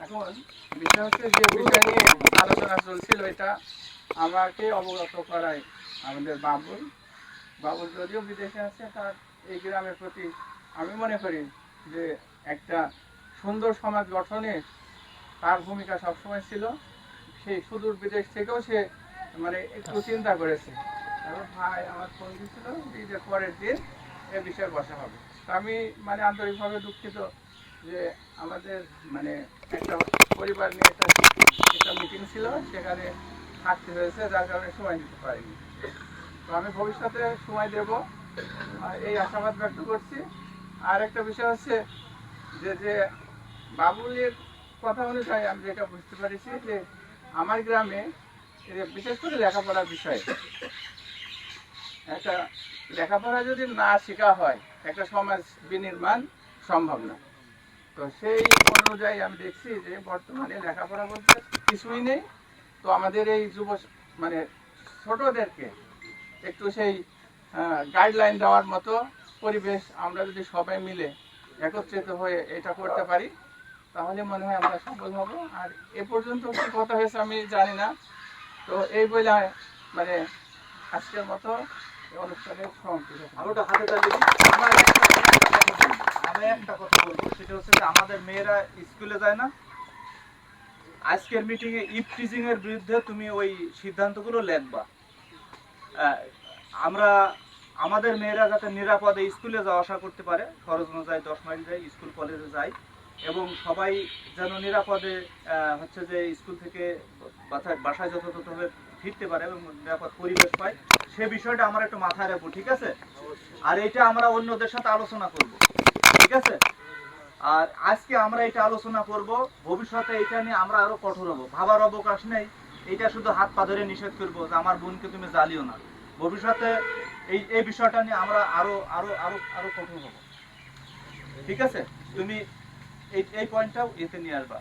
এখন বিষয় হচ্ছে যে বিষয় নিয়ে আলোচনা চলছিল, এটা আমাকে অবগত করায় আমাদের বাবুল যদিও বিদেশে আছে, তার এই গ্রামের প্রতি আমি মনে করি যে একটা সুন্দর সমাজ গঠনে তার ভূমিকা সবসময় ছিল। সেই সুদূর বিদেশ থেকেও সে মানে একটু চিন্তা করেছে। তারপর ভাই আমার ফোন দিয়েছিল যে পরের দিন এ বিষয়ে বসা হবে। তো আমি মানে আন্তরিকভাবে দুঃখিত যে আমাদের মানে একটা পরিবার নিয়ে একটা মিটিং ছিল, সেখানে থাকতে হয়েছে, যার কারণে সময় দিতে পারিনি। তো আমি ভবিষ্যতে সময় দেব এই আশাবাদ ব্যক্ত করছি। আর একটা বিষয় হচ্ছে যে যে বাবুলের কথা অনুযায়ী আমি যেটা বুঝতে পারছি যে আমার গ্রামে বিশেষ করে লেখাপড়ার বিষয়ে একটা লেখাপড়া যদি না শেখা হয় একটা সমাজ বিনির্মাণ সম্ভব না। তো সেই অনুযায়ী আমি দেখছি যে বর্তমানে লেখাপড়া বলতে কিছুই নেই। তো আমাদের এই মানে ছোটদেরকে একটু সেই গাইডলাইন দেওয়ার মতো পরিবেশ আমরা যদি সবাই মিলে একত্রিত হয়ে এটা করতে পারি তাহলে মনে হয় আমরা সফল হব। আর এ পর্যন্ত কি কথা হয়েছে আমি জানি না। তো এই বলে মানে আজকের মতো অনুষ্ঠানের সমাপ্তি। আমি একটা কথা বলবো, সেটা হচ্ছে যে আমাদের মেয়েরা স্কুলে যায় না। আজকের মিটিং এ ইফটিজিং এর বিরুদ্ধে তুমি ওই সিদ্ধান্তগুলো লিখবা। আমরা আমাদের মেয়েরা যাতে নিরাপদে স্কুলে যাওয়া আসা করতে পারে, খরচ অনুযায়ী 10 মাইল যায়, স্কুল কলেজে যায়, এবং সবাই যেন নিরাপদে হচ্ছে যে স্কুল থেকে বাসায় যথাযথভাবে ফিরতে পারে এবং নিরাপদ পরিবেশ পায়, সে বিষয়টা আমরা একটু মাথায় রাখবো, ঠিক আছে? আর এটা আমরা অন্যদের সাথে আলোচনা করব, ঠিক আছে? আর আজকে আমরা এটা আলোচনা করব, ভবিষ্যতে এটা নিয়ে আমরা আরো কঠোর হব, ভাবার অবকাশ নেই। এটা শুধু হাত পা ধরে নিষেধ করবো যে আমার বোনকে তুমি জ্বালিও না। ভবিষ্যতে এই বিষয়টা নিয়ে আমরা আরো আরো আরো আরো কঠোর হব, ঠিক আছে? তুমি এই পয়েন্টটাও এতে নিয়ে আসবা।